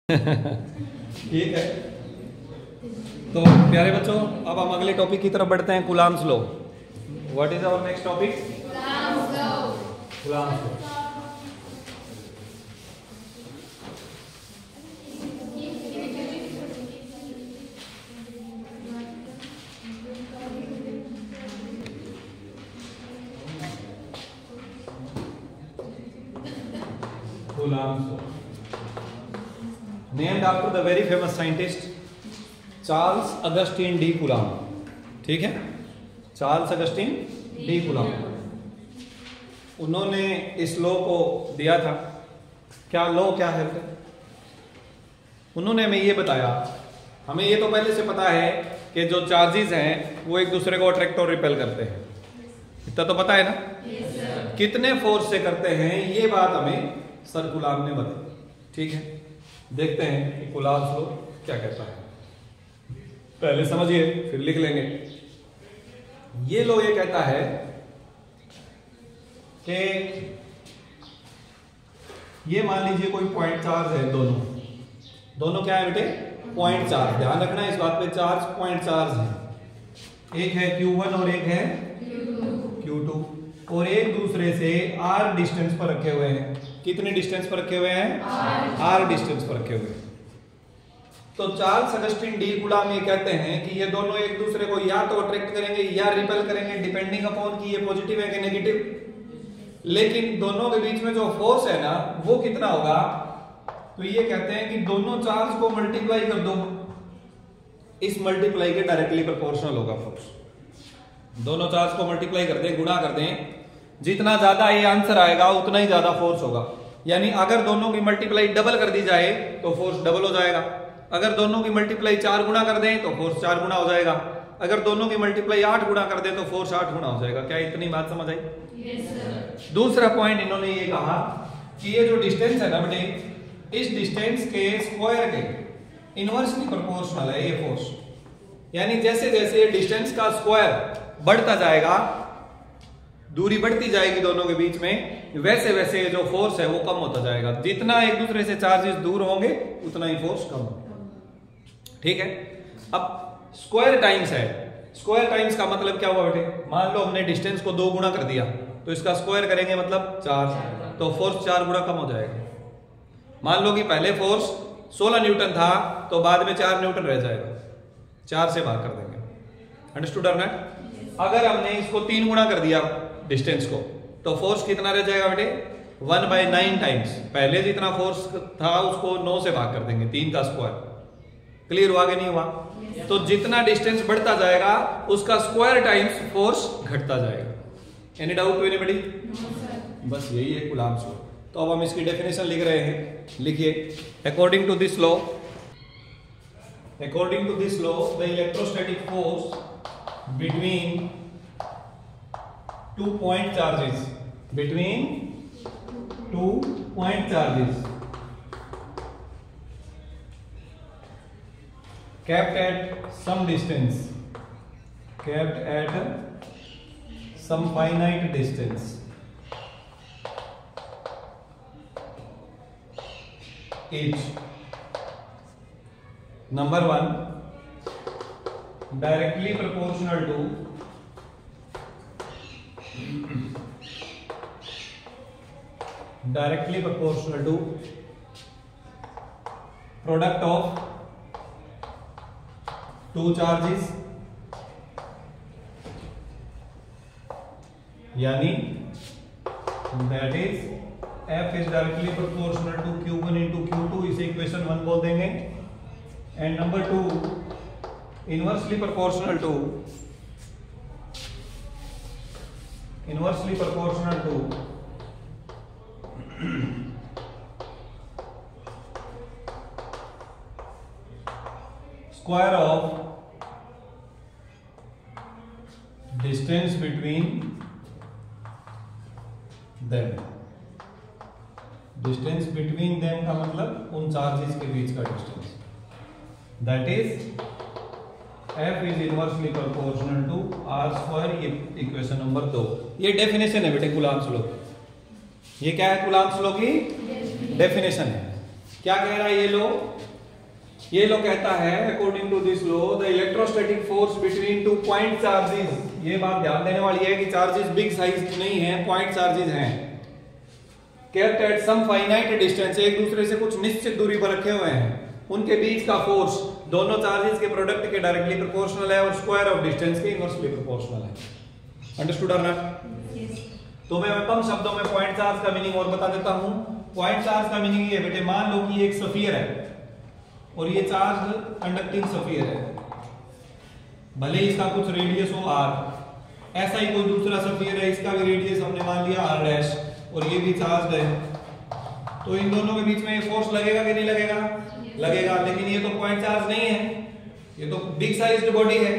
ठीक है, तो प्यारे बच्चों अब हम अगले टॉपिक की तरफ बढ़ते हैं। Coulomb's law. What is our next topic? Coulomb's law. Coulomb's law, named after the very famous scientist Charles Augustin de Coulomb. ठीक है, चार्ल्स अगस्टीन डी कूलॉम, उन्होंने इस लॉ को दिया था। क्या लॉ क्या है? उन्होंने हमें ये बताया, हमें ये तो पहले से पता है कि जो चार्जेस हैं वो एक दूसरे को अट्रैक्ट और रिपेल करते हैं, इतना तो पता है ना। yes, कितने फोर्स से करते हैं ये बात हमें सर कूलॉम ने बताई। ठीक है, देखते हैं कि कूलॉम्स लॉ क्या कहता है। पहले समझिए फिर लिख लेंगे। ये लॉ ये कहता है कि ये मान लीजिए कोई पॉइंट चार्ज है, दोनों क्या है बेटे? Point charge. ध्यान रखना इस बात पे, चार्ज पॉइंट चार्ज है। एक है Q1 और एक है Q2, और एक दूसरे से R डिस्टेंस पर रखे हुए हैं। कितने डिस्टेंस पर रखे हुए हैं? R डिस्टेंस पर रखे हुए हैं। तो चार्ल्स अगस्टीन डी कूलॉम ये कहते हैं कि ये दोनों एक दूसरे को या तो अट्रैक्ट करेंगे या रिपेल करेंगे, डिपेंडिंग अपॉन कि ये पॉजिटिव है कि नेगेटिव। लेकिन दोनों के बीच में जो फोर्स है ना वो कितना होगा? तो ये कहते हैं कि दोनों चार्ज को मल्टीप्लाई कर दो, इस मल्टीप्लाई के डायरेक्टली प्रोपोर्शनल होगा फोर्स। दोनों चार्ज को मल्टीप्लाई कर दें, गुणा कर दें, जितना ज्यादा ये आंसर आएगा उतना ही ज्यादा फोर्स होगा। यानी अगर दोनों की मल्टीप्लाई डबल कर दी जाए तो फोर्स डबल हो जाएगा। अगर दोनों की मल्टीप्लाई 4 गुना कर दें तो फोर्स 4 गुना हो जाएगा। अगर दोनों की मल्टीप्लाई 8 गुना कर दें तो फोर्स 8 गुना हो जाएगा। क्या इतनी बात समझ आई? yes, sir। दूसरा पॉइंट इन्होंने ये कहा कि ये जो डिस्टेंस है ना बेटे, इस डिस्टेंस के स्क्वायर के इनवर्सली प्रोपोर्शनल है ये फोर्स। यानी जैसे जैसे डिस्टेंस का स्क्वायर बढ़ता जाएगा, दूरी बढ़ती जाएगी दोनों के बीच में, वैसे वैसे जो फोर्स है वो कम होता जाएगा। जितना एक दूसरे से चार्जेस दूर होंगे उतना ही फोर्स कम होगा। ठीक है, अब स्क्वायर टाइम्स है। स्क्वायर टाइम्स का मतलब क्या हुआ बेटे? मान लो हमने डिस्टेंस को 2 गुना कर दिया तो इसका स्क्वायर करेंगे मतलब 4, तो फोर्स 4 गुना कम हो जाएगा। मान लो कि पहले फोर्स 16 न्यूटन था तो बाद में 4 न्यूटन रह जाएगा, 4 से भाग कर देंगे। अंडरस्टूड और नॉट? अगर हमने इसको 3 गुना कर दिया डिस्टेंस को तो फोर्स कितना रह जाएगा बेटे? 1/9 टाइम्स। पहले जितना फोर्स था उसको 9 से भाग कर देंगे, 3 का स्क्वायर। क्लियर हुआ कि नहीं हुआ? yes। तो जितना डिस्टेंस बढ़ता जाएगा उसका स्क्वायर टाइम्स फोर्स घटता जाएगा। Any doubt to anybody? no, बस यही है कूलॉम्स लॉ। तो अब हम इसकी डेफिनेशन लिख रहे हैं, लिखिए। According to this law, the electrostatic force between 2 point charges, kept at some distance, kept at some finite distance, each. Number 1, directly proportional to product of 2 charges, यानी that is F is directly proportional to Q1 into Q2, इसे equation 1 बोल देंगे। And number 2, inversely proportional to square of distance between them। Distance between them का मतलब उन charges के बीच का distance, that is F is inversely proportional to R square. ये इक्वेशन नंबर 2। ये डेफिनेशन है बेटे कूलॉम्स लॉ। ये क्या है? कूलॉम्स लॉ की डेफिनेशन है। क्या कह रहा है ये लो कहता है according to this law the electrostatic force between two point charges, ये बात ध्यान देने वाली है कि चार्जेस बिग साइज नहीं है, पॉइंट चार्जेस हैं, kept at some finite distance, एक दूसरे से कुछ निश्चित दूरी पर रखे हुए हैं, उनके बीच का फोर्स दोनों चार्जेस के प्रोडक्ट के डायरेक्टली प्रोपोर्शनल है और स्क्वायर ऑफ डिस्टेंस के इनवर्सली प्रोपोर्शनल है। अंडरस्टूड और नॉट? तो मैं कम शब्दों में पॉइंट चार्ज का मीनिंग और बता देता हूं। पॉइंट चार्ज का मीनिंग ये बेटे, मान लो कि एक स्फीयर है और ये चार्ज कंडक्टिंग स्फीयर है, भले ही इसका कुछ रेडियस हो r, ऐसा ही कोई दूसरा स्फीयर है, इसका भी रेडियस हमने मान लिया r डैश और ये भी चार्ज है, तो इन दोनों के बीच में फोर्स लगेगा कि नहीं लगेगा? लगेगा। लेकिन ये तो पॉइंट चार्ज नहीं है, ये तो बिग साइज्ड बॉडी है,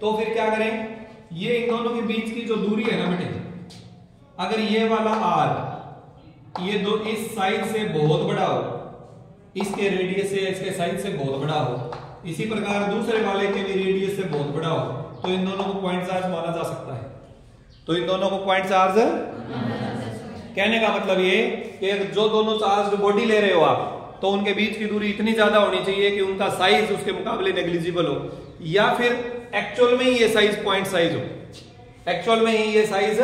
तो फिर क्या करें? ये इन दोनों के बीच की जो दूरी है ना बेटे, अगर ये वाला r ये दो इस साइड से बहुत बड़ा हो, इसके रेडियस से इसके साइड से बहुत बड़ा हो, इसी प्रकार दूसरे वाले के भी रेडियस से बहुत बड़ा हो, तो इन दोनों को पॉइंट चार्ज माना जा सकता है। तो इन दोनों को पॉइंट चार्ज, कहने का मतलब ये कि जो दोनों चार्ज बॉडी ले रहे हो आप, तो उनके बीच की दूरी इतनी ज्यादा होनी चाहिए कि उनका साइज उसके मुकाबले नेग्लिजिबल हो, या फिर एक्चुअल में ही ये साइज पॉइंट साइज हो, एक्चुअल में ही ये साइज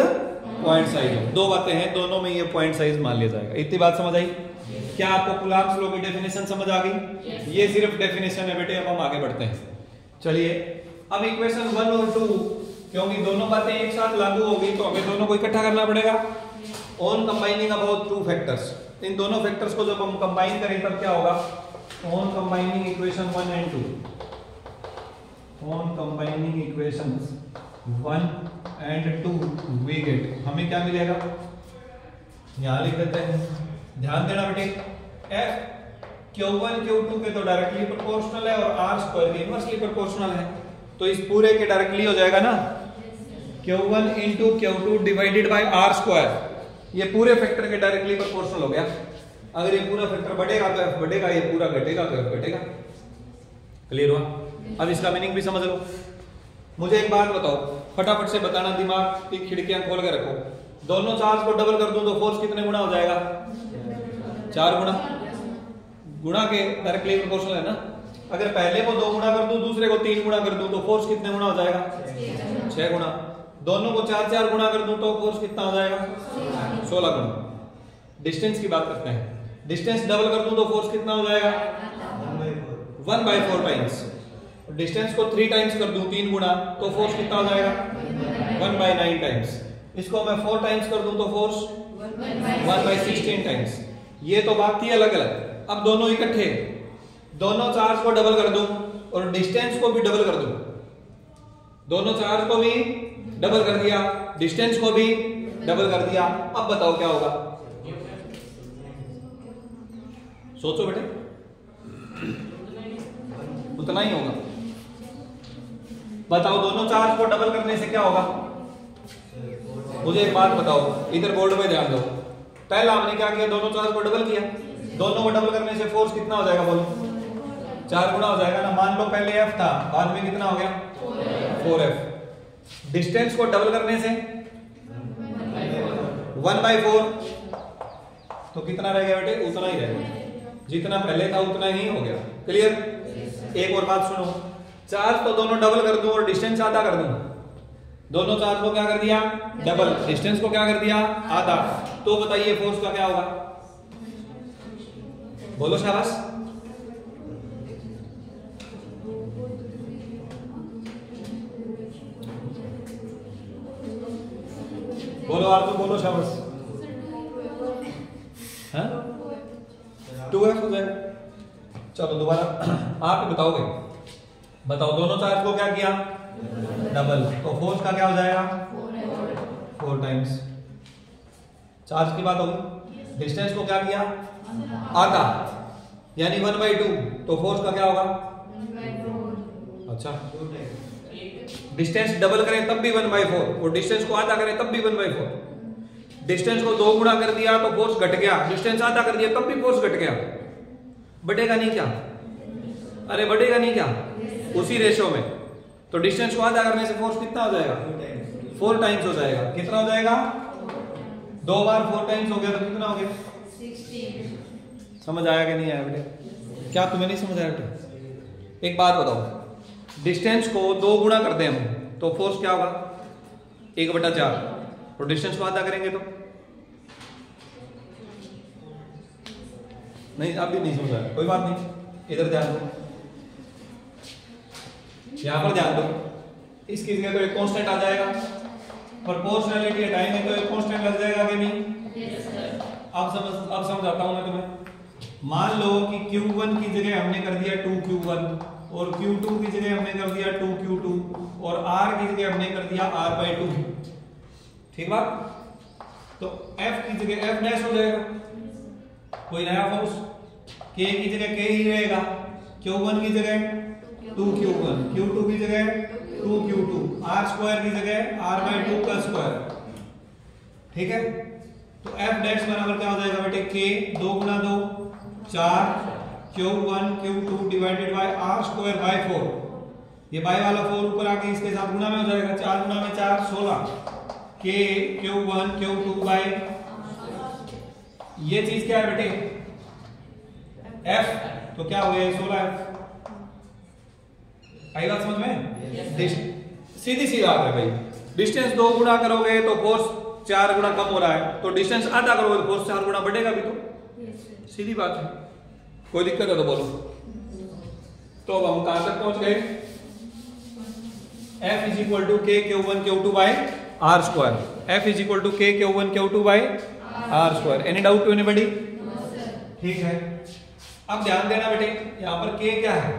पॉइंट साइज हो। दो बातें हैं, दोनों में ये पॉइंट साइज मान लिया जाएगा। इतनी बात समझ आई? क्या आपको कूलॉम्स लॉ की डेफिनेशन समझ आ गई? ये सिर्फ डेफिनेशन है बेटे, अब हम आगे बढ़ते हैं। चलिए अब इक्वेशन 1 और 2, क्योंकि दोनों बातें एक साथ लागू होगी तो हमें दोनों को इकट्ठा करना पड़ेगा। On combining about two factors, इन दोनों फैक्टर्स को जब हम कंबाइन करें तब क्या होगा? On combining equation 1 and 2, on combining equations 1 and 2 we get, हमें क्या मिलेगा? यहां लिख देते हैं, ध्यान देना बेटे, F Q1 Q2 के तो डायरेक्टली प्रोपोर्शनल है और R स्क्वायर के इनवर्सली प्रोपोर्शनल है, तो इस पूरे के डायरेक्टली हो जाएगा ना Q1 into Q2 divided by R square, ये पूरे फैक्टर के डायरेक्टली प्रोपोर्शनल हो गया। अगर ये पूरा फैक्टर बढ़ेगा तो F बढ़ेगा, ये पूरा घटेगा तो F घटेगा। क्लियर हुआ? अब इसका मीनिंग भी समझ लो। मुझे एक बात बताओ, फटाफट से बताना, दिमाग की खिड़कियां खोल के रखो। दोनों चार्ज को डबल कर दूं तो फोर्स कितने गुना हो जाएगा? 4 गुना। गुणा के डायरेक्टली प्रोपोर्शनल है ना। अगर पहले को 2 गुना कर दूं, दूसरे को 3 गुना कर दूं तो फोर्स कितने गुना हो जाएगा? 6 गुना। दोनों को 4-4 गुना कर दूं तो फोर्स कितना हो जाएगा? 16 गुना। डिस्टेंस की बात करते हैं, डिस्टेंस डबल कर दूं तो फोर्स कितना हो जाएगा? 1/4 टाइम्स। डिस्टेंस को 3 टाइम्स कर दूं, 3 गुना, तो फोर्स कितना हो जाएगा? 1/9 टाइम्स। इसको मैं 4 टाइम्स कर दूं तो फोर्स 1/16 टाइम्स। ये तो बात थी अलग अलग। अब दोनों इकट्ठे, दोनों चार्ज को डबल कर दूं और डिस्टेंस को भी डबल कर दूं, दोनों चार्ज को भी डबल कर दिया, डिस्टेंस को भी डबल कर दिया। अब बताओ क्या होगा? सोचो बेटे, उतना ही होगा। बताओ दोनों चार्ज को डबल करने से क्या होगा? मुझे एक बात बताओ, इधर बोर्ड पे ध्यान दो। पहला हमने क्या किया? दोनों चार्ज को डबल किया। दोनों को डबल करने से फोर्स कितना हो जाएगा? बोलो। 4 गुना हो जाएगा ना। मान लो पहले F था, बाद में कितना हो गया? 4F। डिस्टेंस को डबल करने से 1/4, तो कितना रह गया बेटे? उतना ही रहेगा, जितना पहले था उतना ही हो गया। क्लियर? एक और बात सुनो, चार्ज तो दोनों डबल कर दूं और डिस्टेंस आधा कर दूं। दोनों चार्ज को क्या कर दिया? डबल। डिस्टेंस को क्या कर दिया? आधा। तो बताइए फोर्स का क्या होगा? बोलो शाबाश। बोलो आप, तो बोलो शाबाश। 2F हो जाएगा। चलो दोबारा आप बताओगे। बताओ दोनों चार्ज को क्या किया? डबल। तो फोर्स का क्या हो जाएगा? 4 टाइम्स। चार्ज की बात होगी। डिस्टेंस को क्या किया? आधा, यानी 1/2। तो फोर्स का क्या होगा? अच्छा, डिस्टेंस डबल करें तब भी 1/4 और डिस्टेंस को आधा करें तब भी 1/4। डिस्टेंस को 2 गुना कर दिया तो फोर्स घट गया, डिस्टेंस आधा कर दिया तब भी फोर्स घट गया। बढ़ेगा नहीं क्या? अरे बढ़ेगा नहीं क्या? उसी रेशो में। तो डिस्टेंस को आधा करने से फोर्स कितना हो जाएगा? 4 टाइम्स हो जाएगा। कितना हो जाएगा? 2 बार 4 टाइम्स हो गया तो कितना हो गया? समझ आया कि नहीं आया बेटे? क्या तुम्हें नहीं समझ आया बेटे? एक बात बताओ, डिस्टेंस को 2 गुना करते हैं हम तो फोर्स क्या होगा? 1/4। और डिस्टेंस को आधा करेंगे तो नहीं, अब भी नहीं समझ आया, कोई बात नहीं, इधर ध्यान दो, यहां पर ध्यान दो। इसकी जगह तो एक कांस्टेंट आ जाएगा, प्रोपोर्शनैलिटी हटाएंगे तो एक कांस्टेंट लग जाएगा कि नहीं? अब समझाता हूं मैं तुम्हें। मान लो कि Q1 की जगह हमने कर दिया 2Q1 और Q2 की जगह हमने कर दिया 2Q2 और R की जगह हमने कर दिया R/2। ठीक बात? तो F की जगह F डैश हो जाएगा, कोई नया फोर्स। K की जगह K ही रहेगा, Q1 की जगह 2Q1, Q2 की जगह 2Q2, R² की जगह R/2 का स्क्वायर। ठीक है, तो F डैश बराबर क्या हो जाएगा बेटे? K 2 Guna 2 4 Q1 Q2 divided by R²/4। ये बाय वाला 4 ऊपर आके इसके साथ गुना में हो जाएगा, 4 गुना में 4 16। K Q1 Q2 बाय ये चीज क्या है बेटे? F, तो क्या हो गया 16F। आई बात समझ में? सीधी सी बात है भाई, डिस्टेंस 2 गुना करोगे तो फोर्स 4 गुना कम हो रहा है, तो डिस्टेंस आधा करोगे तो फोर्स 4 गुना बढ़ेगा भी। तो सीधी बात है, कोई दिक्कत है तो बोलो। तो अब हम कहां तक पहुंच गए? F is equal to K Q1 Q2 by R²। F is equal to K Q1 Q2 by R²। Any doubt to anybody? ठीक है, अब ध्यान देना बेटे, यहां पर K क्या है?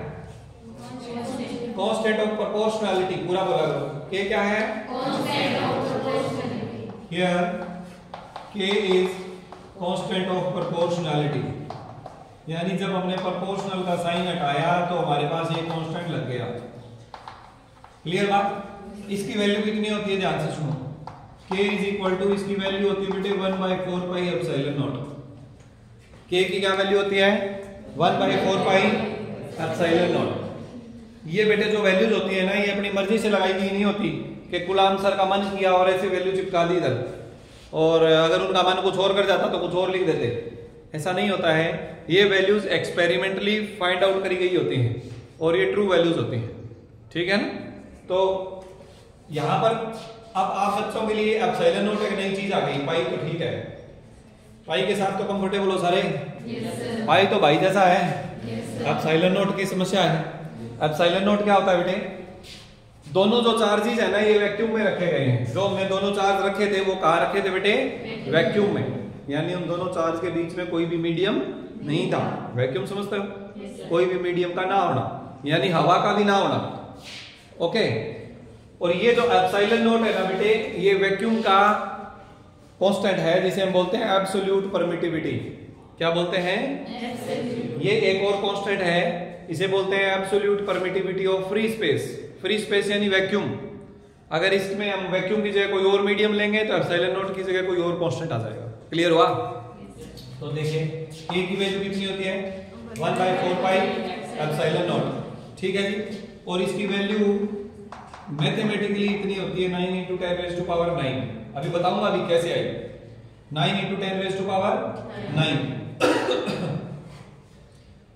Constant of proportionality. पूरा बोला करो, K क्या है? Constant of proportionality. Here K is constant of proportionality, यानी जब हमने प्रोपोर्शनल का साइन हटाया तो हमारे पास ये कांस्टेंट लग गया। क्लियर बात? इसकी वैल्यू कितनी होती है? ध्यान से सुनो। K इज इक्वल टू, इसकी वैल्यू होती है बेटे 1/4 पाई एप्सिलॉन नॉट। K की क्या वैल्यू होती है? 1/4 पाई एप्सिलॉन नॉट। ये बेटे जो वैल्यूज होती है ना, ये अपनी मर्जी से लगाई गई नहीं होती कि कुलाम सर का मन किया और ऐसी वैल्यू चिपका दी इधर, और अगर उनका मन कुछ और कर जाता तो कुछ और लिख देते। ऐसा नहीं होता है, ये वैल्यूज एक्सपेरिमेंटली फाइंड आउट करी गई होती हैं और ये ट्रू वैल्यूज होती हैं। ठीक है ना? तो यहां पर अब आप बच्चों के लिए एप्सिलॉन नॉट एक नई चीज आ गई। पाई तो ठीक है, पाई के साथ तो कंफर्टेबल हो सारे? पाई तो भाई जैसा है। एप्सिलॉन नॉट की समस्या है। एप्सिलॉन नॉट क्या होता है बेटे? दोनों जो चार्जेस है ना, ये वैक्यूम में रखे गए हैं। जो हमने दोनों चार्ज रखे थे वो कहां रखे थे बेटे? वैक्यूम में। यानी उन दोनों चार्ज के बीच में कोई भी मीडियम नहीं था। वैक्यूम समझते हो? कोई भी मीडियम का ना होना, यानी हवा का भी ना होना। ओके, और ये जो एप्सिलॉन नॉट है ना बेटे, ये वैक्यूम का कांस्टेंट है जिसे हम बोलते हैं एब्सोल्यूट परमिटिविटी। क्या बोलते हैं? ये एक और कांस्टेंट है, इसे बोलते हैं absolute permittivity of free space. Free space यानी वैक्यूम। अगर इसमें हम वैक्यूम की जगह कोई और मीडियम लेंगे तो एप्सिलॉन नॉट की जगह कोई और कांस्टेंट आ जाएगा। क्लियर हुआ? तो देखिए K की वैल्यू कितनी होती है? 1/4 पाई एप्सिलॉन नॉट। ठीक है जी, और इसकी वैल्यू मैथमेटिकली इतनी होती है 9 × 10⁹ अभी बताऊंगा अभी कैसे आई। 9 × 10⁹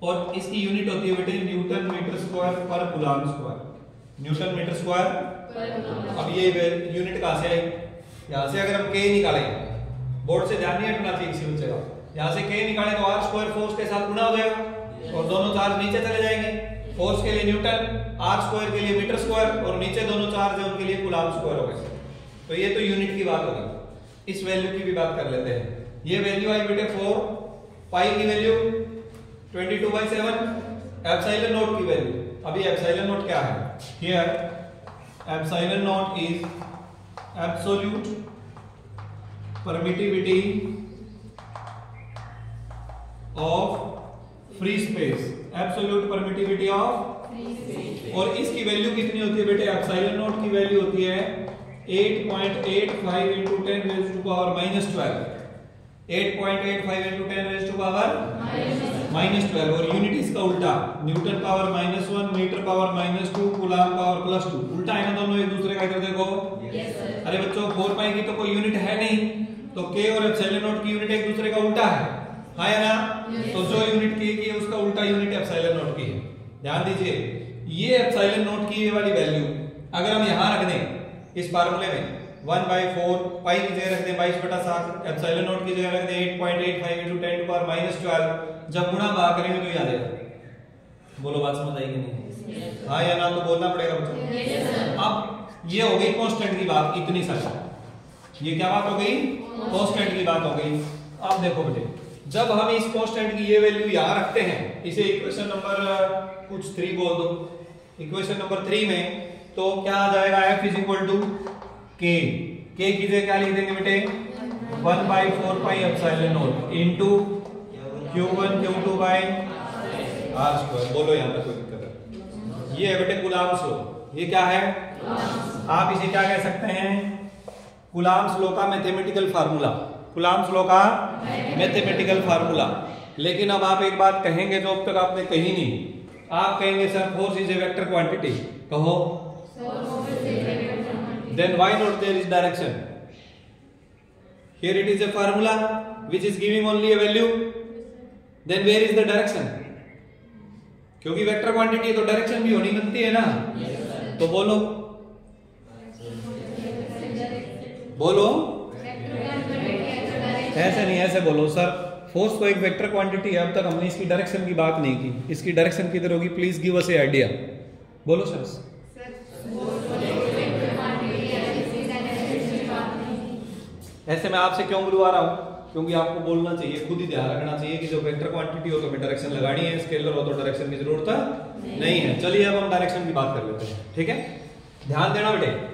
और इसकी यूनिट होती है बेटे newton metre square per coulomb square. Newton metre square. अब ये यूनिट कहां से आई? यहां से अगर हम K निकालें, बोर्ड से ध्यान नहीं हटना चाहिए किसी बच्चे का। यहां से K निकालें तो R² फोर्स के साथ गुना हो जाएगा और दोनों चार्ज नीचे चले जाएंगे। फोर्स के लिए न्यूटन, R² के लिए मीटर स्क्वायर और नीचे दोनों चार्ज है उनके लिए कूलम स्क्वायर हो गए। तो ये तो यूनिट की बात होगी। इस वैल्यू की भी बात कर लेते हैं। ये वैल्यू आई बेटे 4, पाई की वैल्यू 22/7, एप्सिलॉन नॉट की वैल्यू। अभी एप्सिलॉन नॉट क्या है? Here epsilon not is absolute permittivity of free space. Absolute permittivity of free space. और इसकी वैल्यू कितनी होती है बेटे? एप्सिलॉन नॉट की वैल्यू होती है 8.85 × 10⁻⁻12। 8.85 × 10⁻⁻12 और यूनिट इसका उल्टा, newton power -1, metre power -2, coulomb power +2। उल्टा है ना दोनों एक दूसरे का? इधर देखो। अरे बच्चों 4 पाई की तो कोई यूनिट है नहीं, तो K और एप्सिलॉन नॉट की यूनिट एक दूसरे का उल्टा है। हाँ या ना? तो जो यूनिट के की है उसका उल्टा यूनिट एप्सिलॉन नॉट की है। ध्यान दीजिए, ये एप्सिलॉन नॉट की ये वाली वैल्यू अगर हम यहां रख दें इस फार्मूले में 1/4 पाई की जगह रख दें 22/7, एप्सिलॉन नॉट की जगह रख दें 8.85 × 10⁻⁻12, जब गुणा भाग करेंगे तो याद आएगा। बोलो बात समझ आई कि नहीं? हाँ या ना? तो बोलना पड़ेगा बच्चों। अब ये हो गई कांस्टेंट की बात, इतनी सारी। ये क्या बात हो गई? कांस्टेंट की बात हो गई। अब देखो बेटे, जब हम इस कांस्टेंट की ये वैल्यू यहां रखते हैं, इसे इक्वेशन नंबर कुछ 3 बोल दो। इक्वेशन नंबर 3 में तो क्या आ जाएगा? f k। k की जगह क्या लिख देंगे बेटे? 1/4 pi epsilon naught into q1 q2 by r²। बोलो यहां पे कोई दिक्कत है? ये है बेटे कूलम्ब्स लॉ। ये क्या है? आप इसे क्या कह सकते हैं? कूलम्ब्स लॉ का मैथमेटिकल फार्मूला। कूलम्ब्स लॉ का मैथमेटिकल फार्मूला। लेकिन अब आप एक बात कहेंगे जो अब तक आपने कही नहीं। आप कहेंगे sir force is a vector quantity. कहो। Then why not there is direction? Here it is a formula which is giving only a value, then where is the direction? क्योंकि वेक्टर क्वांटिटी है तो डायरेक्शन भी होनी बनती है ना। तो बोलो बोलो। ऐसे नहीं, ऐसे बोलो सर फोर्स तो एक वेक्टर क्वांटिटी है, अब तक हमने इसकी डायरेक्शन की बात नहीं की। इसकी डायरेक्शन किधर होगी? Please give us A idea. बोलो सर। ऐसे मैं आपसे क्यों बुलवा रहा हूं? क्योंकि आपको बोलना चाहिए, खुद ही ध्यान रखना चाहिए कि जो वेक्टर क्वांटिटी हो तो हमें डायरेक्शन लगानी है, स्केलर हो तो डायरेक्शन की जरूरत नहीं है। चलिए अब हम डायरेक्शन की बात कर लेते हैं। ठीक है, ध्यान देना बेटे।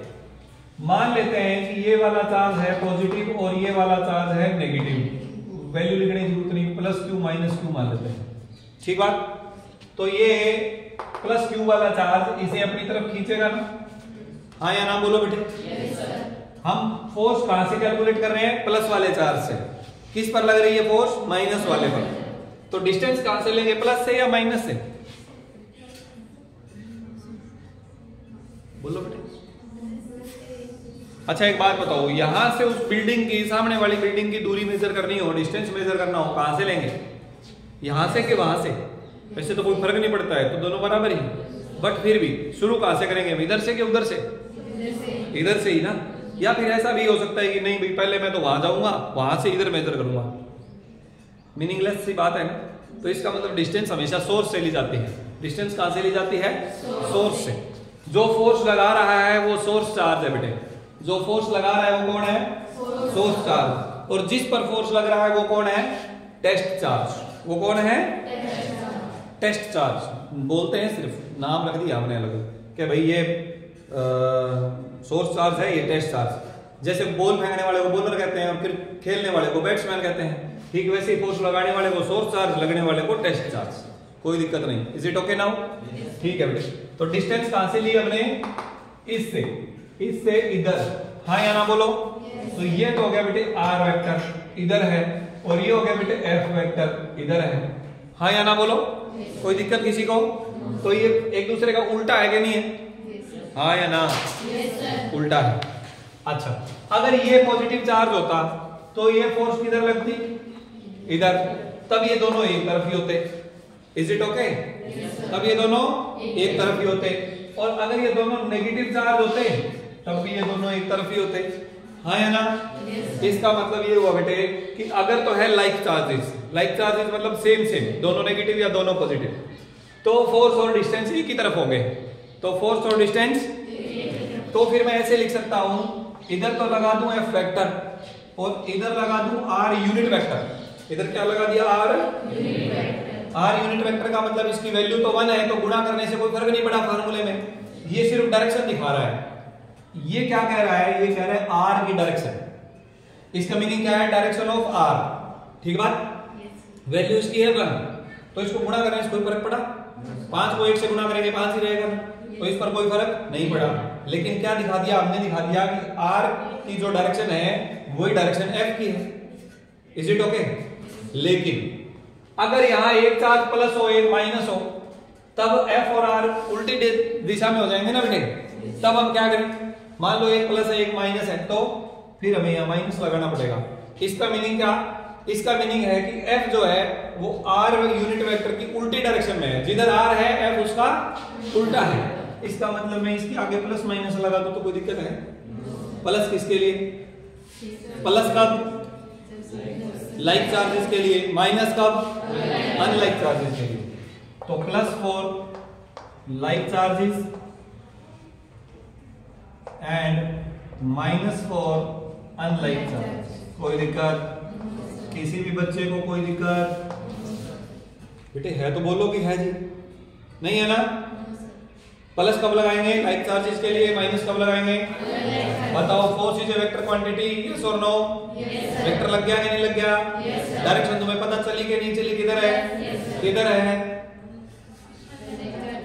मान लेते हैं कि ये वाला चार्ज है पॉजिटिव और ये वाला चार्ज है नेगेटिव। वैल्यू लिखने की जरूरत नहीं, +q -q मान लेते हैं। ठीक बात? तो ये +q वाला चार्ज इसे अपनी तरफ खींचेगा ना? हाँ या ना? बोलो बेटे। हम फोर्स कहां से कैलकुलेट कर रहे हैं? प्लस वाले चार्ज से। किस पर लग रही है फोर्स? माइनस वाले पर। तो डिस्टेंस कहां से लेंगे? प्लस से या माइनस से? बोलो बेटे। अच्छा एक बात बताओ, यहां से उस बिल्डिंग की, सामने वाली बिल्डिंग की दूरी मेजर करनी हो, डिस्टेंस मेजर करना हो, कहां से लेंगे? यहां से कि वहां से? वैसे तो कोई फर्क नहीं पड़ता है, तो दोनों बराबर ही। बट फिर भी शुरू कहां से करेंगे? इधर से कि उधर से? इधर से ही ना। या फिर ऐसा भी हो सकता है कि नहीं भाई पहले मैं तो वहां जाऊंगा, वहां से इधर मेजर करूंगा। मीनिंगलेस सी बात है ना। तो इसका मतलब डिस्टेंस हमेशा सोर्स से ली जाती है। डिस्टेंस कहां से ली जाती है? सोर्स से। जो फोर्स लगा रहा है वो सोर्स चार्ज है बेटे। जो फोर्स लगा रहा है वो कौन है? Source charge. और जिस पर फोर्स लग रहा है वो कौन है? Test charge. वो कौन है? Test charge. बोलते हैं, सिर्फ नाम रख दिया हमने अलग कि भाई ये सोर्स चार्ज है, ये टेस्ट चार्ज। जैसे बॉल फेंकने वाले को बॉलर कहते हैं और फिर खेलने वाले को बैट्समैन कहते हैं, ठीक वैसे ही फोर्स लगाने वाले को सोर्स चार्ज, लगने वाले को टेस्ट चार्ज। कोई दिक्कत नहीं। Is it okay now? ठीक है बेटे। तो डिस्टेंस कहां से ली हमने? इससे इधर। हाँ या ना? बोलो। तो ये तो हो गया बेटे r वेक्टर, इधर है, और ये हो गया बेटे f वेक्टर, इधर है। हाँ या ना? बोलो। कोई दिक्कत किसी को? तो ये एक दूसरे का उल्टा है कि नहीं है? हाँ या ना? उल्टा है। अच्छा, अगर ये पॉजिटिव चार्ज होता तो ये फोर्स किधर लगती? इधर। तब ये दोनों एक तरफ ही होते। Is it okay? तब ये दोनों एक तरफ ही होते। और अगर ये दोनों नेगेटिव चार्ज होते तब भी ये दोनों एक तरफ ही होते। हाँ या ना? इसका मतलब ये हुआ बेटे कि अगर तो है लाइक चार्जेस मतलब सेम दोनों नेगेटिव या दोनों पॉजिटिव, तो फोर्स और डिस्टेंस एक ही तरफ होंगे। तो फोर्स और डिस्टेंस, तो फिर मैं ऐसे लिख सकता हूं, इधर तो लगा दूं F वेक्टर और इधर लगा दूं R यूनिट वेक्टर। इधर क्या लगा दिया? R यूनिट वेक्टर का मतलब इसकी वैल्यू तो 1 है, तो गुणा करने से कोई फर्क नहीं पड़ा फार्मूले में। ये सिर्फ डायरेक्शन दिखा रहा है। ये क्या कह रहा है? ये कह रहा है R की डायरेक्शन। इसका मीनिंग क्या है? Direction of R। ठीक बात? वैल्यू इसकी है 1, तो इसको गुणा करने से कोई फर्क पड़ा? 5 को 1 से गुणा करेंगे 5 ही रहेगा, तो इस पर कोई फर्क नहीं पड़ा। लेकिन क्या दिखा दिया हमने? दिखा दिया कि R की जो डायरेक्शन है वही डायरेक्शन F की है। Is it okay? लेकिन अगर यहां एक चार्ज प्लस हो एक माइनस हो, तब F और R उल्टी दिशा में हो जाएंगे ना बेटे। तब हम क्या करें? मान लो एक प्लस है एक माइनस है, तो फिर हमें यहां माइनस लगाना पड़ेगा। इसका मीनिंग क्या? इसका मीनिंग है कि F जो है वो R यूनिट वेक्टर की उल्टी डायरेक्शन में है, जिधर R है F उसका उल्टा है। इसका मतलब मैं इसके आगे प्लस माइनस लगा दूं तो कोई दिक्कत है? प्लस किसके लिए? प्लस कब? लाइक चार्जेस के लिए। माइनस कब? अनलाइक चार्जेस के लिए। तो plus for like charges and minus for unlike charges. कोई दिक्कत? किसी भी बच्चे को कोई दिक्कत? बेटे है तो बोलो कि है जी, नहीं है ना? प्लस कब लगाएंगे लाइक चार्जेस के लिए, माइनस कब लगाएंगे? बताओ, force is a vector quantity, yes और नो? वेक्टर लग गया कि नहीं लग गया? डायरेक्शन तुम्हें पता चली कि नहीं चली? किधर है? किधर है?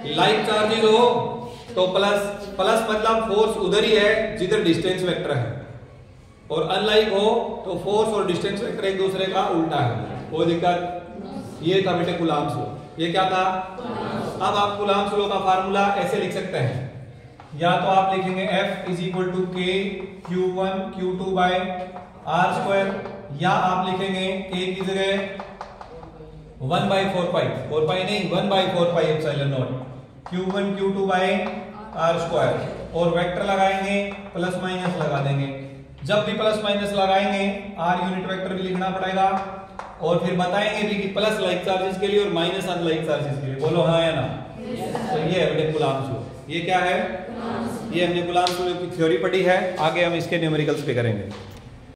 लाइक चार्जेस हो तो प्लस, प्लस मतलब फोर्स उधर ही है जिधर डिस्टेंस वेक्टर है, और अनलाइक हो तो फोर्स और डिस्टेंस वेक्टर एक दूसरे का उल्टा है। कोई दिक्कत? ये था बेटे कूलॉम्स लॉ। ये क्या था? अब आप कूलॉम्स लॉ का फार्मूला ऐसे लिख सकते हैं, या तो आप लिखेंगे F is equal to K Q1 Q2 by R square, या आप लिखेंगे K की जगह 1 बाई 4 पाई, 4 पाई नहीं 1 by 4 pi epsilon naught Q1 Q2 by R square, और वेक्टर लगाएंगे प्लस माइनस लगा देंगे। जब भी प्लस माइनस लगाएंगे R यूनिट वेक्टर भी लिखना पड़ेगा, और फिर बताएंगे भी कि प्लस लाइक चार्जेस के लिए और माइनस अनलाइक चार्जेस के लिए। बोलो हाँ या ना? तो ये है बेटे कूलॉम्स लॉ। ये क्या है? ये हमने कूलॉम्स लॉ की थ्योरी पढ़ी है, आगे हम इसके न्यूमेरिकल्स पे करेंगे।